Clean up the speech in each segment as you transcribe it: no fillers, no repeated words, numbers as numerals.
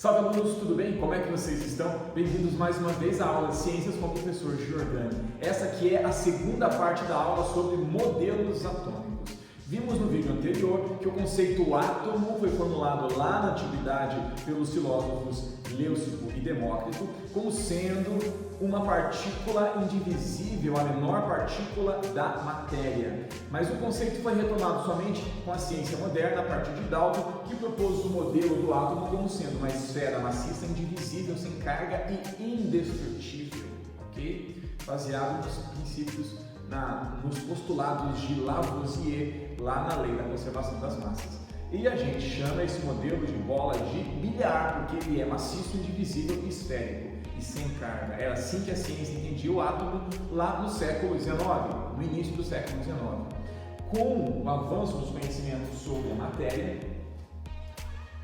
Salve alunos, tudo bem? Como é que vocês estão? Bem-vindos mais uma vez à aula de Ciências com o professor Giordani. Essa aqui é a segunda parte da aula sobre modelos atômicos. Vimos no vídeo anterior que o conceito átomo foi formulado lá na antiguidade pelos filósofos Leucipo e Demócrito como sendo uma partícula indivisível, a menor partícula da matéria. Mas o conceito foi retomado somente com a ciência moderna a partir de Dalton, que propôs o modelo do átomo como sendo uma esfera maciça, indivisível, sem carga e indestrutível, ok? Baseado nos princípios, nos postulados de Lavoisier, lá na lei da conservação das massas. E a gente chama esse modelo de bola de bilhar, porque ele é maciço, indivisível e esférico e sem carga. Era assim que a ciência entendia o átomo lá no século XIX, no início do século XIX. Com o avanço dos conhecimentos sobre a matéria,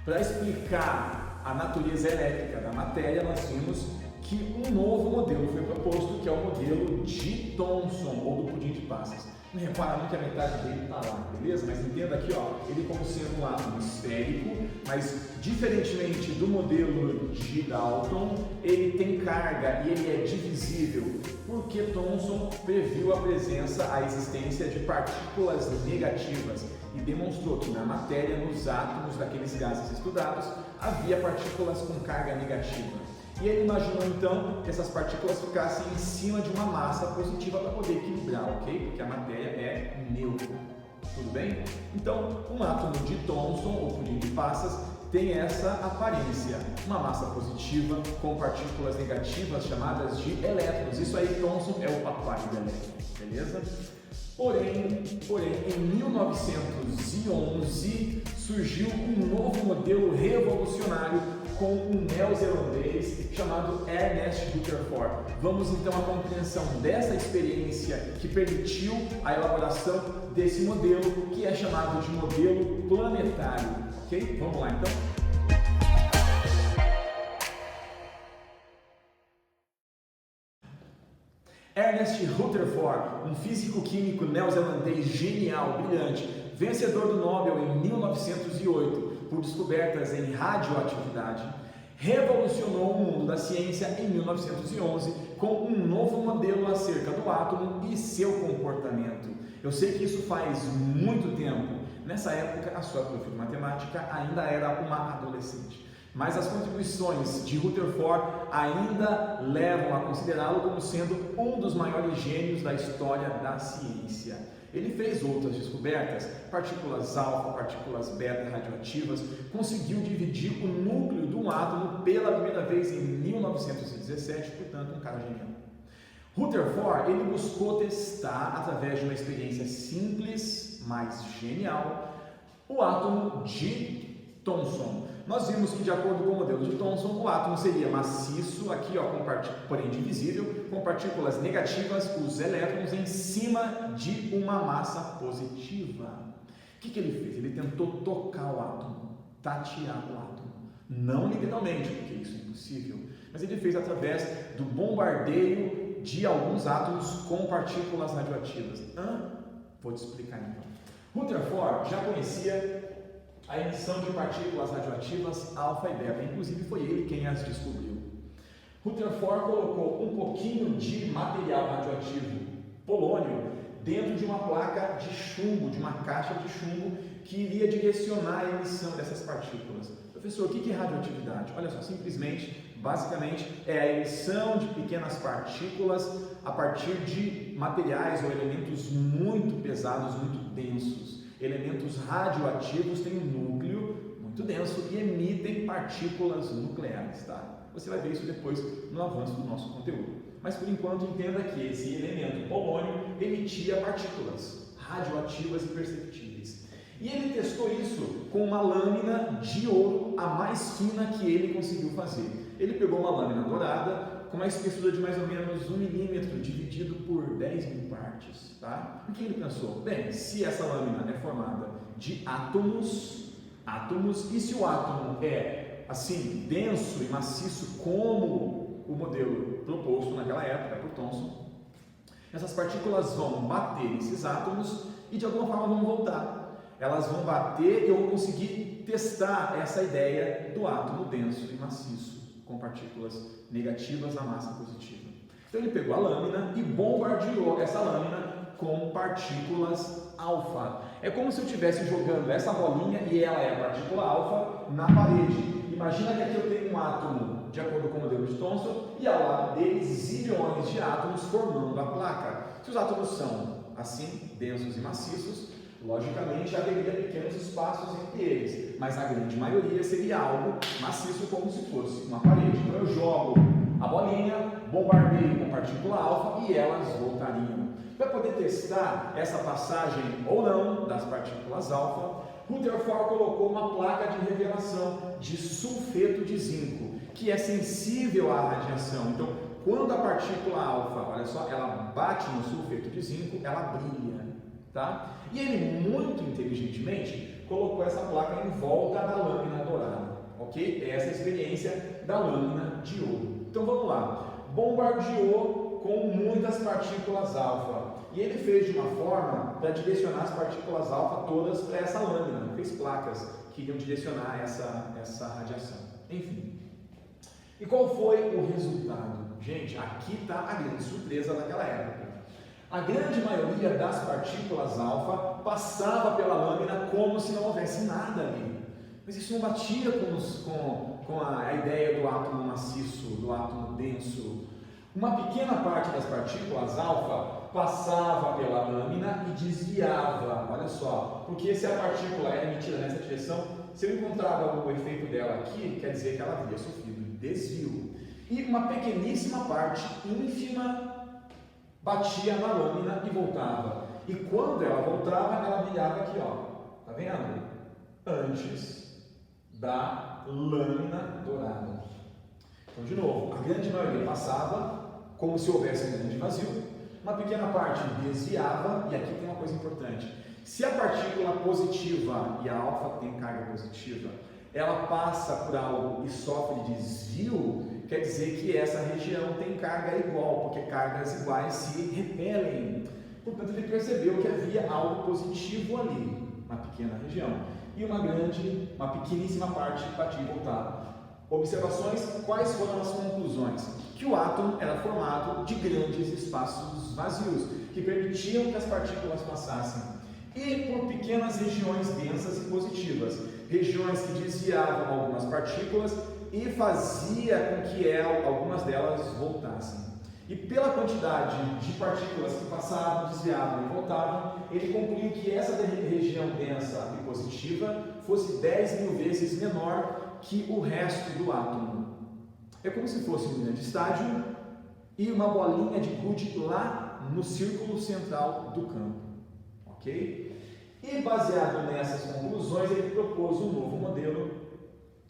para explicar a natureza elétrica da matéria, nós vimos que um novo modelo foi proposto, que é o modelo de Thomson, ou do pudim de passas. Não repara muito que a metade dele está lá, beleza? Mas entenda aqui, ó, ele como sendo um átomo esférico, mas diferentemente do modelo de Dalton, ele tem carga e ele é divisível, porque Thomson previu a presença, a existência de partículas negativas e demonstrou que na matéria, nos átomos daqueles gases estudados, havia partículas com carga negativa. E ele imaginou então que essas partículas ficassem em cima de uma massa positiva para poder equilibrar, ok? Porque a matéria é neutra. Tudo bem? Então, um átomo de Thomson, ou pudim de passas, tem essa aparência, uma massa positiva com partículas negativas chamadas de elétrons. Isso aí, Thomson é o papai do elétron, beleza? Porém, em 1911 surgiu um novo modelo revolucionário com um neozelandês chamado Ernest Rutherford. Vamos então à compreensão dessa experiência que permitiu a elaboração desse modelo, que é chamado de modelo planetário. Ok? Vamos lá então? Ernest Rutherford, um físico-químico neozelandês genial, brilhante, vencedor do Nobel em 1908 por descobertas em radioatividade, revolucionou o mundo da ciência em 1911 com um novo modelo acerca do átomo e seu comportamento. Eu sei que isso faz muito tempo. Nessa época, a sua prof de matemática ainda era uma adolescente. Mas as contribuições de Rutherford ainda levam a considerá-lo como sendo um dos maiores gênios da história da ciência. Ele fez outras descobertas, partículas alfa, partículas beta radioativas, conseguiu dividir o núcleo de um átomo pela primeira vez em 1917, portanto, um cara genial. Rutherford, ele buscou testar, através de uma experiência simples, mas genial, o átomo de Thomson. Nós vimos que, de acordo com o modelo de Thomson, o átomo seria maciço, aqui ó, porém divisível, com partículas negativas, os elétrons, em cima de uma massa positiva. O que ele fez? Ele tentou tocar o átomo, tatear o átomo. Não literalmente, porque isso é impossível, mas ele fez através do bombardeio de alguns átomos com partículas radioativas. Vou te explicar então. Rutherford já conhecia a emissão de partículas radioativas alfa e beta, inclusive foi ele quem as descobriu. Rutherford colocou um pouquinho de material radioativo, polônio, dentro de uma placa de chumbo, de uma caixa de chumbo, que iria direcionar a emissão dessas partículas. Professor, o que é radioatividade? Olha só, simplesmente, basicamente, é a emissão de pequenas partículas a partir de materiais ou elementos muito pesados, muito densos. Elementos radioativos têm um núcleo muito denso e emitem partículas nucleares, tá? Você vai ver isso depois no avanço do nosso conteúdo. Mas por enquanto entenda que esse elemento polônio emitia partículas radioativas imperceptíveis. E ele testou isso com uma lâmina de ouro, a mais fina que ele conseguiu fazer. Ele pegou uma lâmina dourada com uma espessura de mais ou menos 1 milímetro, dividido por 10.000 partes, tá? O que ele pensou? Bem, se essa lâmina é formada de átomos, e se o átomo é, assim, denso e maciço como o modelo proposto naquela época por Thomson, essas partículas vão bater nesses átomos e de alguma forma vão voltar. Elas vão bater e eu vou conseguir e testar essa ideia do átomo denso e maciço, com partículas negativas na massa positiva. Então ele pegou a lâmina e bombardeou essa lâmina com partículas alfa. É como se eu estivesse jogando essa bolinha, e ela é a partícula alfa, na parede. Imagina que aqui eu tenho um átomo, de acordo com o modelo de Thomson, e ao lado deles zilhões de átomos formando a placa. Se os átomos são assim, densos e maciços, logicamente haveria pequenos espaços entre eles, mas a grande maioria seria algo maciço, como se fosse uma parede. Então eu jogo a bolinha, bombardeio com partícula alfa e elas voltariam. Para poder testar essa passagem ou não das partículas alfa, Rutherford colocou uma placa de revelação de sulfeto de zinco, que é sensível à radiação. Então, quando a partícula alfa, olha só, ela bate no sulfeto de zinco, ela brilha, tá? E ele, muito inteligentemente, colocou essa placa em volta da lâmina dourada, ok? Essa é a experiência da lâmina de ouro. Então, vamos lá. Bombardeou com muitas partículas alfa. E ele fez de uma forma para direcionar as partículas alfa todas para essa lâmina. Fez placas que iriam direcionar essa radiação. Enfim. E qual foi o resultado? Gente, aqui está a grande surpresa daquela época. A grande maioria das partículas alfa passava pela lâmina como se não houvesse nada ali. Mas isso não batia com a ideia do átomo maciço, do átomo denso. Uma pequena parte das partículas alfa passava pela lâmina e desviava, olha só, porque se a partícula é emitida nessa direção, se eu encontrava o efeito dela aqui, quer dizer que ela havia sofrido desvio. E uma pequeníssima parte, ínfima, batia na lâmina e voltava. E quando ela voltava, ela brilhava aqui, ó, tá vendo? Antes da lâmina dourada. Então, de novo, a grande maioria passava como se houvesse um grande vazio. Uma pequena parte desviava, e aqui tem uma coisa importante. Se a partícula positiva, e a alfa tem carga positiva, ela passa por algo e sofre desvio, quer dizer que essa região tem carga igual, porque cargas iguais se repelem. Portanto, ele percebeu que havia algo positivo ali, uma pequena região, e uma pequeníssima parte batia e voltava. Observações, quais foram as conclusões? Que o átomo era formado de grandes espaços vazios, que permitiam que as partículas passassem, e por pequenas regiões densas e positivas, regiões que desviavam algumas partículas e fazia com que algumas delas voltassem. E pela quantidade de partículas que passavam, desviavam e voltavam, ele concluiu que essa região densa e positiva fosse 10.000 vezes menor que o resto do átomo. É como se fosse um grande estádio e uma bolinha de gude lá no círculo central do campo, ok? E baseado nessas conclusões, ele propôs um novo modelo,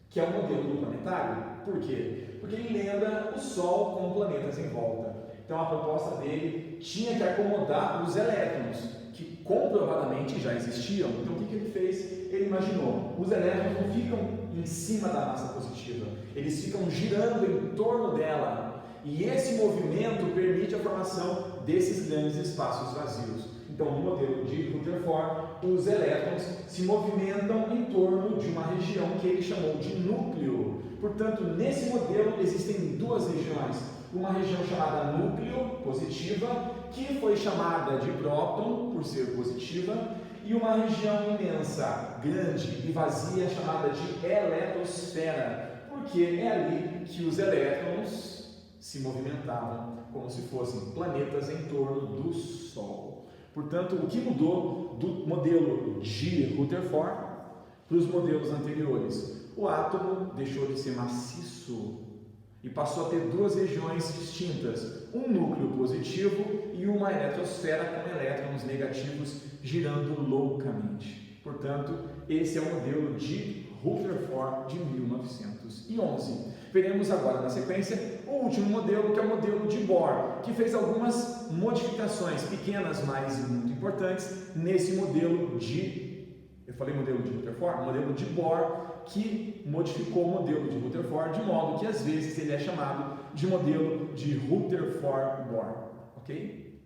que é o modelo do planetário. Por quê? Porque ele lembra o Sol com planetas em volta. Então a proposta dele tinha que acomodar os elétrons, que comprovadamente já existiam. Então o que ele fez? Ele imaginou, os elétrons não ficam em cima da massa positiva, eles ficam girando em torno dela, e esse movimento permite a formação desses grandes espaços vazios. Então, no modelo de Rutherford, os elétrons se movimentam em torno de uma região que ele chamou de núcleo. Portanto, nesse modelo existem duas regiões, uma região chamada núcleo positiva, que foi chamada de próton por ser positiva, e uma região imensa, grande e vazia, chamada de eletrosfera, porque é ali que os elétrons se movimentavam como se fossem planetas em torno do Sol. Portanto, o que mudou do modelo de Rutherford para os modelos anteriores? O átomo deixou de ser maciço e passou a ter duas regiões distintas, um núcleo positivo e uma eletrosfera com elétrons negativos girando loucamente. Portanto, esse é o modelo de Rutherford de 1911. Veremos agora na sequência o último modelo, que é o modelo de Bohr, que fez algumas modificações pequenas, mas muito importantes, nesse modelo eu falei modelo de Rutherford? Modelo de Bohr, que modificou o modelo de Rutherford, de modo que às vezes ele é chamado de modelo de Rutherford-Bohr, ok?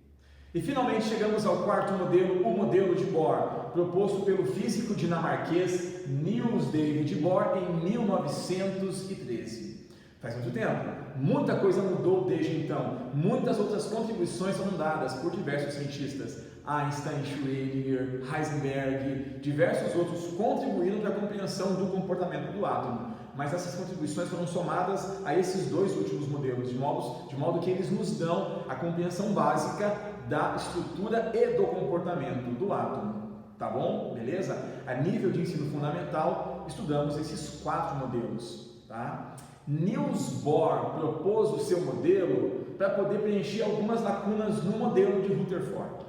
E finalmente chegamos ao quarto modelo, o modelo de Bohr, proposto pelo físico dinamarquês Niels David Bohr em 1913. Faz muito tempo, muita coisa mudou desde então, muitas outras contribuições foram dadas por diversos cientistas. Einstein, Schrödinger, Heisenberg, diversos outros contribuíram para a compreensão do comportamento do átomo, mas essas contribuições foram somadas a esses dois últimos modelos, de modo que eles nos dão a compreensão básica da estrutura e do comportamento do átomo, tá bom? Beleza? A nível de ensino fundamental, estudamos esses 4 modelos, tá? Niels Bohr propôs o seu modelo para poder preencher algumas lacunas no modelo de Rutherford.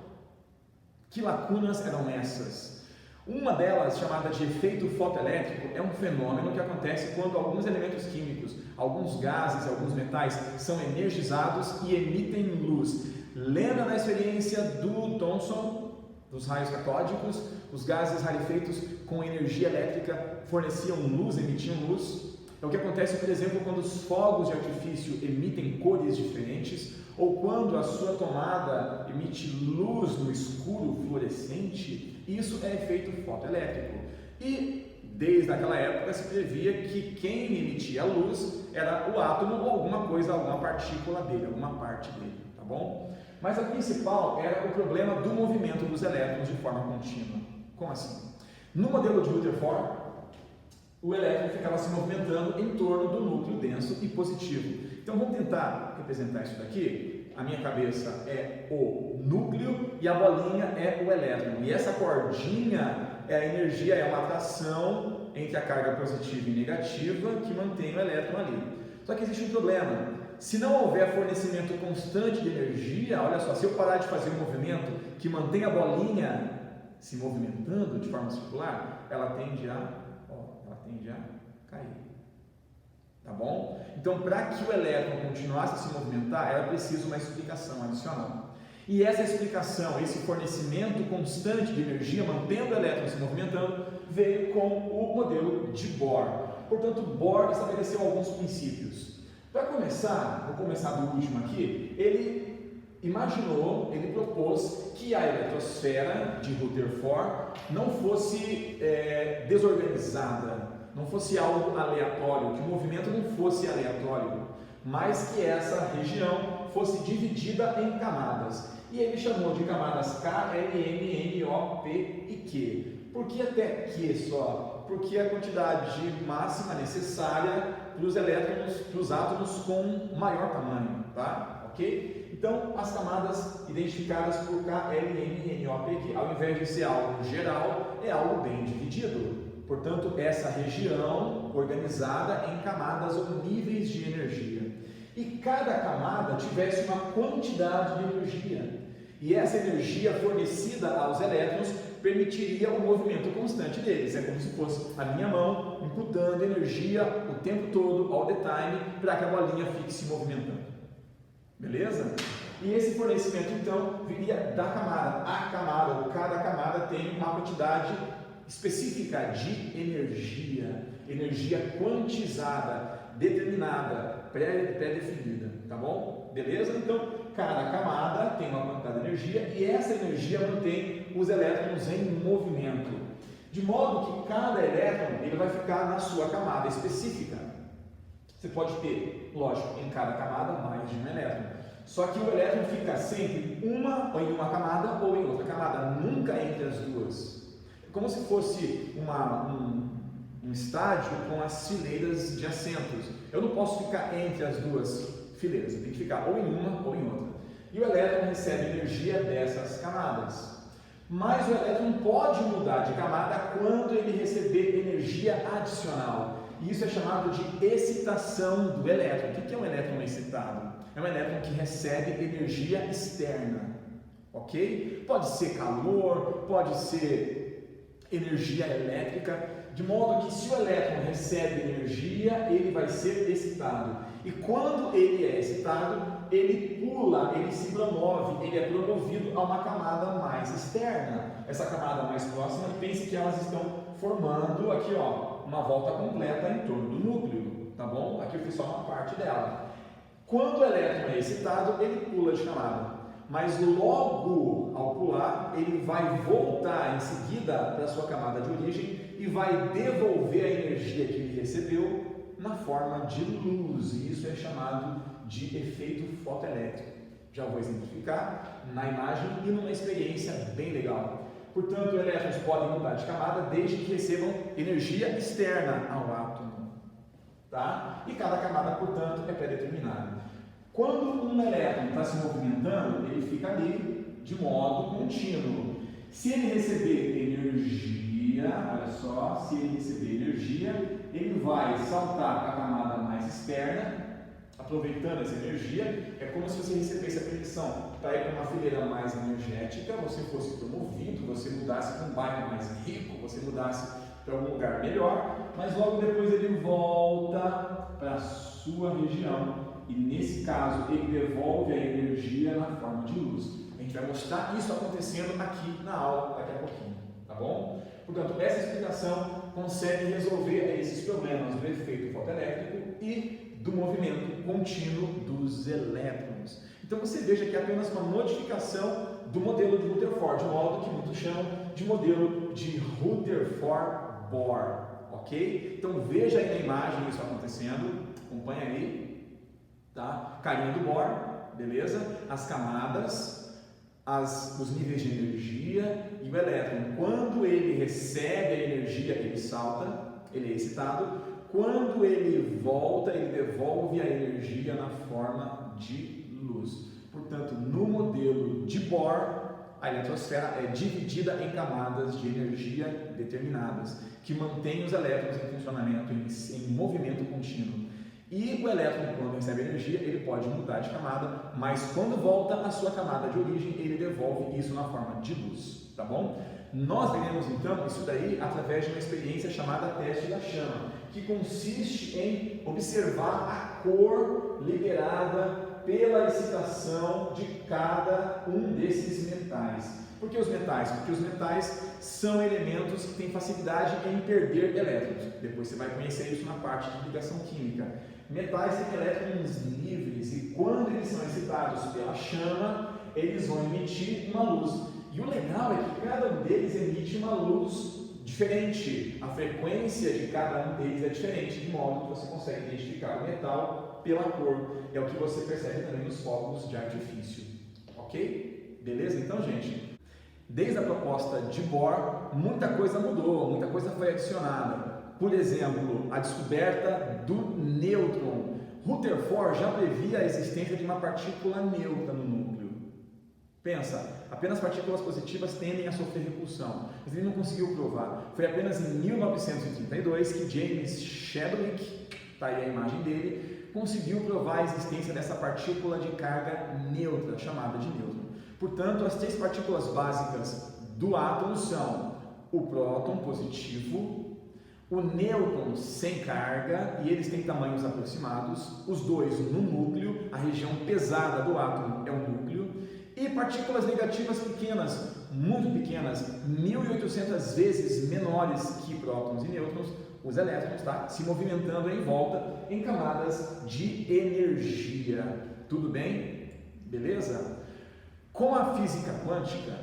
Que lacunas eram essas? Uma delas, chamada de efeito fotoelétrico, é um fenômeno que acontece quando alguns elementos químicos, alguns gases e alguns metais são energizados e emitem luz. Lembra da experiência do Thomson, dos raios catódicos? Os gases rarefeitos com energia elétrica forneciam luz, emitiam luz. É o que acontece, por exemplo, quando os fogos de artifício emitem cores diferentes, ou quando a sua tomada emite luz no escuro fluorescente. Isso é efeito fotoelétrico. E desde aquela época se previa que quem emitia a luz era o átomo ou alguma coisa, alguma partícula dele, alguma parte dele, tá bom? Mas a principal era o problema do movimento dos elétrons de forma contínua. Como assim? No modelo de Rutherford, o elétron ficava se movimentando em torno do núcleo denso e positivo. Então vamos tentar representar isso daqui. A minha cabeça é o núcleo e a bolinha é o elétron. E essa cordinha é a energia, é uma atração entre a carga positiva e negativa que mantém o elétron ali. Só que existe um problema. Se não houver fornecimento constante de energia, olha só, se eu parar de fazer um movimento que mantém a bolinha se movimentando de forma circular, ela tende a cair. Tá bom? Então, para que o elétron continuasse a se movimentar, era preciso uma explicação adicional. E essa explicação, esse fornecimento constante de energia, mantendo o elétron se movimentando, veio com o modelo de Bohr. Portanto, Bohr estabeleceu alguns princípios. Para começar, vou começar do último aqui, ele propôs que a eletrosfera de Rutherford não fosse desorganizada, não fosse algo aleatório, que o movimento não fosse aleatório, mas que essa região fosse dividida em camadas. E ele chamou de camadas K, L, M, N, O, P e Q. Por que até Q só? Porque a quantidade máxima necessária para os elétrons, para os átomos com maior tamanho, tá? Ok? Então, as camadas identificadas por K, L, M, N, O, P, Q, ao invés de ser algo geral, é algo bem dividido. Portanto, essa região organizada em camadas ou níveis de energia. E cada camada tivesse uma quantidade de energia. E essa energia fornecida aos elétrons permitiria o movimento constante deles. É como se fosse a minha mão imputando energia o tempo todo, all the time, para que a bolinha fique se movimentando. Beleza? E esse fornecimento, então, viria da camada. A camada, ou cada camada, tem uma quantidade específica de energia quantizada, determinada, pré-definida, tá bom? Beleza? Então, cada camada tem uma quantidade de energia e essa energia mantém os elétrons em movimento, de modo que cada elétron ele vai ficar na sua camada específica. Você pode ter, lógico, em cada camada mais de um elétron, só que o elétron fica sempre em uma camada ou em outra camada, nunca entre as duas. Como se fosse um estádio com as fileiras de assentos. Eu não posso ficar entre as duas fileiras, eu tenho que ficar ou em uma ou em outra. E o elétron recebe energia dessas camadas. Mas o elétron pode mudar de camada quando ele receber energia adicional. E isso é chamado de excitação do elétron. O que é um elétron excitado? É um elétron que recebe energia externa. Ok? Pode ser calor, pode ser energia elétrica, de modo que se o elétron recebe energia, ele vai ser excitado. E quando ele é excitado, ele pula, ele se promove, ele é promovido a uma camada mais externa. Essa camada mais próxima, pense que elas estão formando aqui, ó, uma volta completa em torno do núcleo, tá bom? Aqui eu fiz só uma parte dela. Quando o elétron é excitado, ele pula de camada. mas logo ao pular, ele vai voltar em seguida para a sua camada de origem e vai devolver a energia que ele recebeu na forma de luz, e isso é chamado de efeito fotoelétrico. Já vou exemplificar na imagem e numa experiência bem legal. Portanto, elétrons podem mudar de camada desde que recebam energia externa ao átomo, tá? E cada camada, portanto, é pré-determinada. Quando um elétron está se movimentando, ele fica ali de modo contínuo. Se ele receber energia, olha só, se ele receber energia, ele vai saltar para a camada mais externa, aproveitando essa energia. É como se você recebesse a permissão para ir para uma fileira mais energética, você fosse promovido, você mudasse para um bairro mais rico, você mudasse para algum lugar melhor, mas logo depois ele volta para a sua região. E nesse caso, ele devolve a energia na forma de luz. A gente vai mostrar isso acontecendo aqui na aula daqui a pouquinho, tá bom? Portanto, essa explicação consegue resolver esses problemas do efeito fotoelétrico e do movimento contínuo dos elétrons. Então você veja que é apenas uma modificação do modelo de Rutherford, de modo que muitos chamam de modelo de Rutherford-Bohr, ok? Então veja aí na imagem isso acontecendo, acompanha aí. Tá? Carinha do Bohr, beleza? As camadas, os níveis de energia e o elétron. Quando ele recebe a energia, ele salta, ele é excitado. Quando ele volta, ele devolve a energia na forma de luz. Portanto, no modelo de Bohr, a eletrosfera é dividida em camadas de energia determinadas, que mantêm os elétrons em funcionamento, em movimento contínuo. E o elétron, quando recebe energia, ele pode mudar de camada, mas quando volta à sua camada de origem, ele devolve isso na forma de luz, tá bom? Nós veremos então isso daí através de uma experiência chamada teste da chama, que consiste em observar a cor liberada pela excitação de cada um desses metais. Por que os metais? Porque os metais são elementos que têm facilidade em perder elétrons. Depois você vai conhecer isso na parte de ligação química. Metais têm elétrons livres e quando eles são excitados pela chama, eles vão emitir uma luz. E o legal é que cada um deles emite uma luz diferente. A frequência de cada um deles é diferente, de modo que você consegue identificar o metal pela cor. É o que você percebe também nos fogos de artifício. Ok? Beleza? Então, gente, desde a proposta de Bohr, muita coisa mudou, muita coisa foi adicionada. Por exemplo, a descoberta do nêutron. Rutherford já previa a existência de uma partícula neutra no núcleo. Pensa, apenas partículas positivas tendem a sofrer repulsão, mas ele não conseguiu provar. Foi apenas em 1932 que James Chadwick, está aí a imagem dele, conseguiu provar a existência dessa partícula de carga neutra, chamada de nêutron. Portanto, as três partículas básicas do átomo são o próton positivo, o nêutron sem carga, e eles têm tamanhos aproximados, os dois no núcleo, a região pesada do átomo é o núcleo, e partículas negativas pequenas, muito pequenas, 1.800 vezes menores que prótons e nêutrons, os elétrons, tá? Se movimentando em volta em camadas de energia. Tudo bem? Beleza? Com a física quântica,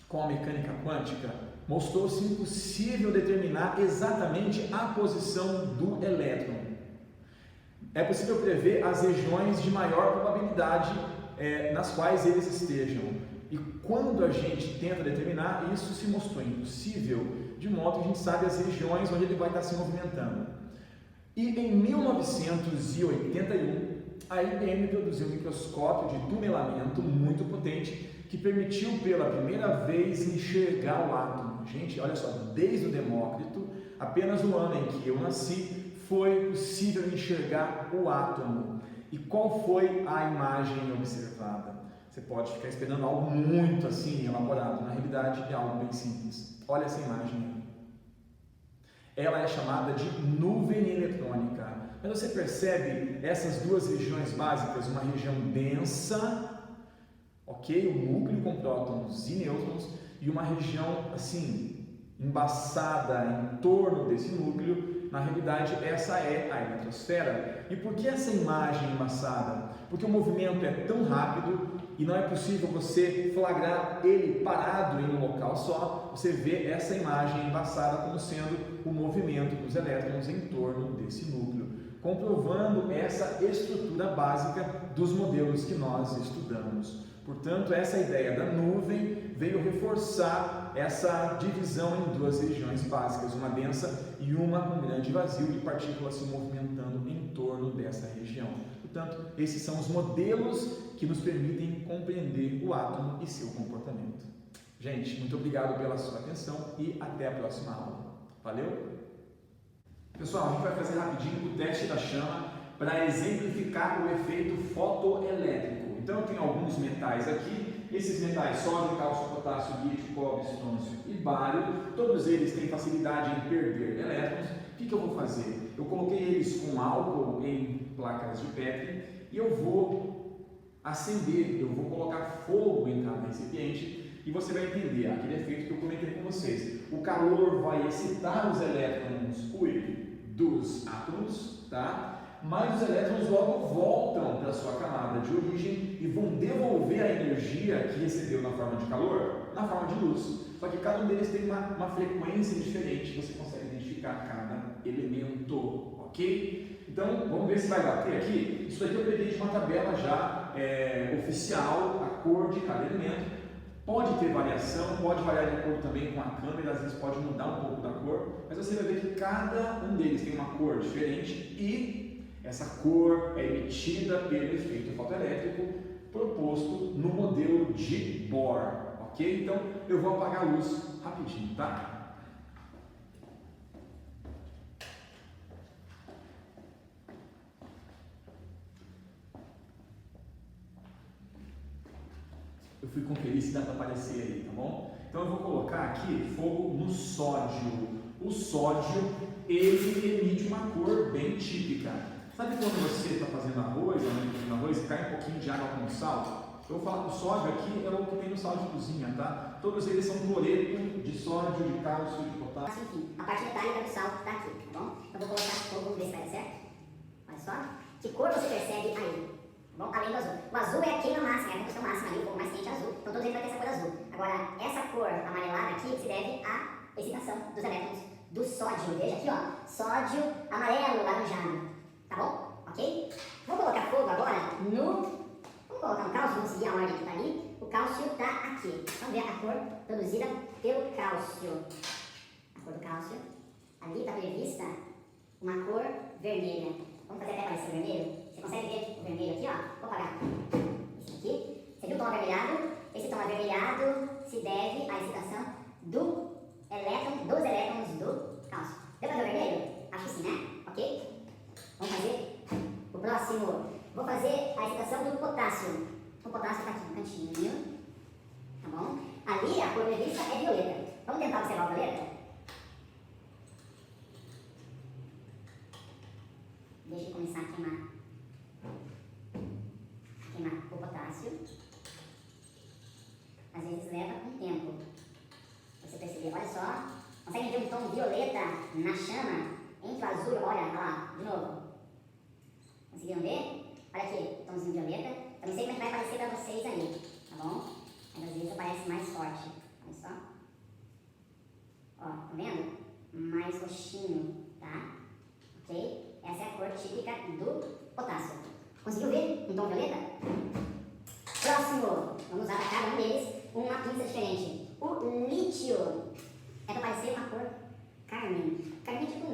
com a mecânica quântica, mostrou-se impossível determinar exatamente a posição do elétron. É possível prever as regiões de maior probabilidade nas quais eles estejam. E quando a gente tenta determinar, isso se mostrou impossível, de modo que a gente sabe as regiões onde ele vai estar se movimentando. E em 1981, a IBM produziu um microscópio de tunelamento muito potente que permitiu pela primeira vez enxergar o átomo. Gente, olha só, desde o Demócrito, apenas no ano em que eu nasci, foi possível enxergar o átomo. E qual foi a imagem observada? Você pode ficar esperando algo muito assim elaborado, na realidade é algo bem simples. Olha essa imagem. Ela é chamada de nuvem eletrônica. Mas você percebe essas duas regiões básicas, uma região densa, ok? O núcleo com prótons e nêutrons, e uma região assim, embaçada em torno desse núcleo, na realidade essa é a eletrosfera. E por que essa imagem embaçada? Porque o movimento é tão rápido e não é possível você flagrar ele parado em um local só. Você vê essa imagem embaçada como sendo o movimento dos elétrons em torno desse núcleo, comprovando essa estrutura básica dos modelos que nós estudamos. Portanto, essa ideia da nuvem veio reforçar essa divisão em duas regiões básicas, uma densa e uma com grande vazio de partículas se movimentando em torno dessa região. Portanto, esses são os modelos que nos permitem compreender o átomo e seu comportamento. Gente, muito obrigado pela sua atenção e até a próxima aula. Valeu? Pessoal, a gente vai fazer rapidinho o teste da chama para exemplificar o efeito fotoelétrico. Então, eu tenho alguns metais aqui. Esses metais, sódio, cálcio, potássio, lítio, cobre, estrôncio e bário, todos eles têm facilidade em perder elétrons. O que eu vou fazer? Eu coloquei eles com álcool em placas de Petri e eu vou acender, eu vou colocar fogo em cada recipiente e você vai entender aquele efeito que eu comentei com vocês. O calor vai excitar os elétrons dos átomos, tá? Mas os elétrons logo voltam para a sua camada de origem e vão devolver a energia que recebeu na forma de calor, na forma de luz. Só que cada um deles tem uma frequência diferente, você consegue identificar cada elemento, ok? Então, vamos ver se vai bater aqui. Isso aqui eu peguei de uma tabela já oficial, a cor de cada elemento. Pode ter variação, pode variar de acordo também com a câmera, às vezes pode mudar um pouco da cor, mas você vai ver que cada um deles tem uma cor diferente e essa cor é emitida pelo efeito fotoelétrico proposto no modelo de Bohr, ok? Então eu vou apagar a luz rapidinho, tá? Eu fui conferir se dá para aparecer aí, tá bom? Então eu vou colocar aqui fogo no sódio. O sódio, ele emite uma cor bem típica. Sabe quando você está fazendo arroz, e cai um pouquinho de água com sal? Eu vou falar que o sódio aqui é o que tem no sal de cozinha, tá? Todos eles são cloreto de sódio, de cálcio, de potássio. Enfim, a parte metálica do sal está aqui, tá bom? Eu vou colocar fogo, ver se vai dar certo. Olha só. Que cor você percebe aí? Bom, além do azul. O azul é a queima máxima, é a combustão máxima ali, o fogo mais quente é azul. Então todos eles vão ter essa cor azul. Agora, essa cor amarelada aqui se deve à excitação dos elétrons do sódio. Veja aqui, ó. Sódio amarelo, laranjado. Tá bom? Ok? Vou colocar fogo agora no... Vamos colocar um cálcio, vamos seguir a ordem que tá ali. O cálcio tá aqui. Vamos ver a cor produzida pelo cálcio. A cor do cálcio. Ali está prevista uma cor vermelha. Vamos fazer até aparecer o vermelho? Você consegue ver o vermelho aqui, ó? Vou apagar. Esse aqui. Você viu o tom avermelhado? Esse tom avermelhado se deve à excitação dos elétrons do cálcio. Deu pra ver o vermelho? Acho que sim, né? Ok? Vamos fazer o próximo. Vou fazer a excitação do potássio. O potássio está aqui no cantinho. Tá bom? Ali a cor prevista é violeta. Vamos tentar observar o violeta? Deixa eu começar a queimar. Queimar o potássio. Às vezes leva um tempo. Você perceber, olha só. Consegue ver um tom violeta na chama? Entre o azul, olha lá, de novo. Conseguiram ver? Olha aqui, o tomzinho violeta. Eu não sei como é que vai aparecer para vocês aí, tá bom? Mas às vezes aparece mais forte. Olha só. Ó, tá vendo? Mais roxinho, tá? Ok? Essa é a cor típica do potássio. Conseguiu ver um tom violeta? Próximo. Vamos usar para cada um deles uma pinça diferente. O lítio é para parecer uma cor carmim. Carmim tipo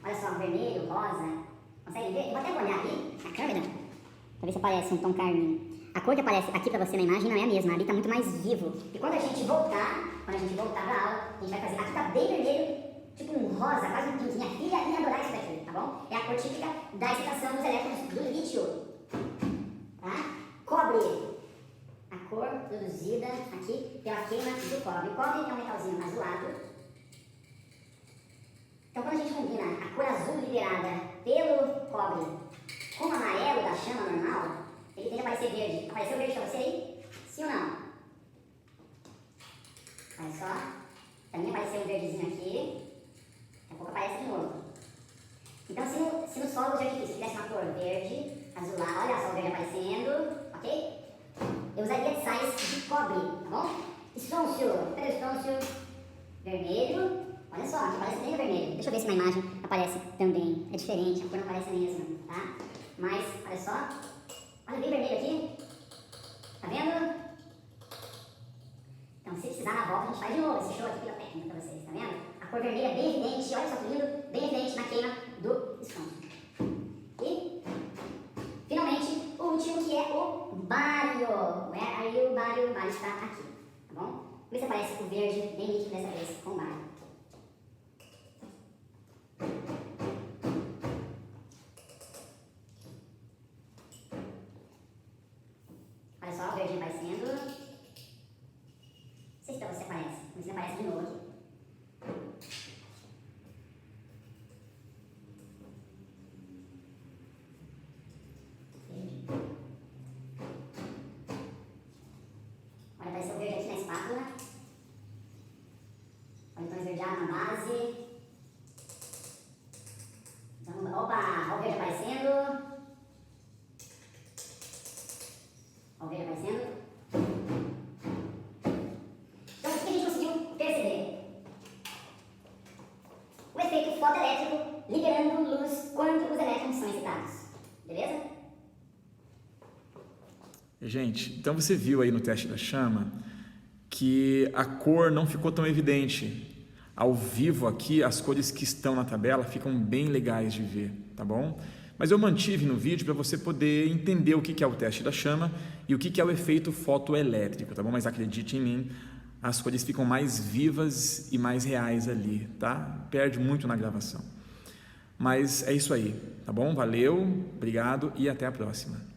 olha só, vermelho, rosa. Consegue ver? Eu vou até olhar ali na câmera para ver se aparece um tom carmim. A cor que aparece aqui para você na imagem não é a mesma, ali está muito mais vivo. E quando a gente voltar para a aula, a gente vai fazer, aqui está bem vermelho, tipo um rosa, quase um pinguinho. A filha ia adorar isso daqui, tá bom? É a cor típica da excitação dos elétrons do lítio. Tá? Cobre. A cor produzida aqui pela queima do cobre. O cobre é um metalzinho azulado. Então quando a gente combina a cor azul liberada pelo cobre com o amarelo da chama normal, ele tende a aparecer verde. Apareceu verde para você aí? Sim ou não? Olha só. Também apareceu um verdezinho aqui. Daqui a pouco aparece de novo. estrôncio? Cadê o estrôncio? Vermelho. Olha só, aqui aparece bem o vermelho. Deixa eu ver se na imagem aparece também. É diferente, a cor não aparece mesmo, tá? Mas, olha só. Olha bem vermelho aqui. Tá vendo? Então, se precisar na volta, a gente faz de novo esse show aqui pirotécnico pra vocês, tá vendo? A cor vermelha é bem evidente, olha só que lindo, bem evidente na queima do estrôncio. E, finalmente, o último que é o bário. Where are you, bário? O bário está aqui, tá bom? Por isso aparece o verde bem nítido dessa vez com o bário. Olha só, o verde aparecendo. Não sei se pra você aparece, mas ele aparece de novo aqui. Verde. Olha, apareceu o verde aqui na espátula. Olha, então esverdeado na base. Então, opa, olha o verde aparecendo. Olha o verde aparecendo. Então, o que a gente conseguiu perceber? O efeito fotoelétrico liberando luz quando os elétrons são excitados. Beleza? Gente, então você viu aí no teste da chama que a cor não ficou tão evidente. Ao vivo aqui, as cores que estão na tabela ficam bem legais de ver, tá bom? Mas eu mantive no vídeo para você poder entender o que é o teste da chama e o que é o efeito fotoelétrico, tá bom? Mas acredite em mim, as cores ficam mais vivas e mais reais ali, tá? Perde muito na gravação. Mas é isso aí, tá bom? Valeu, obrigado e até a próxima.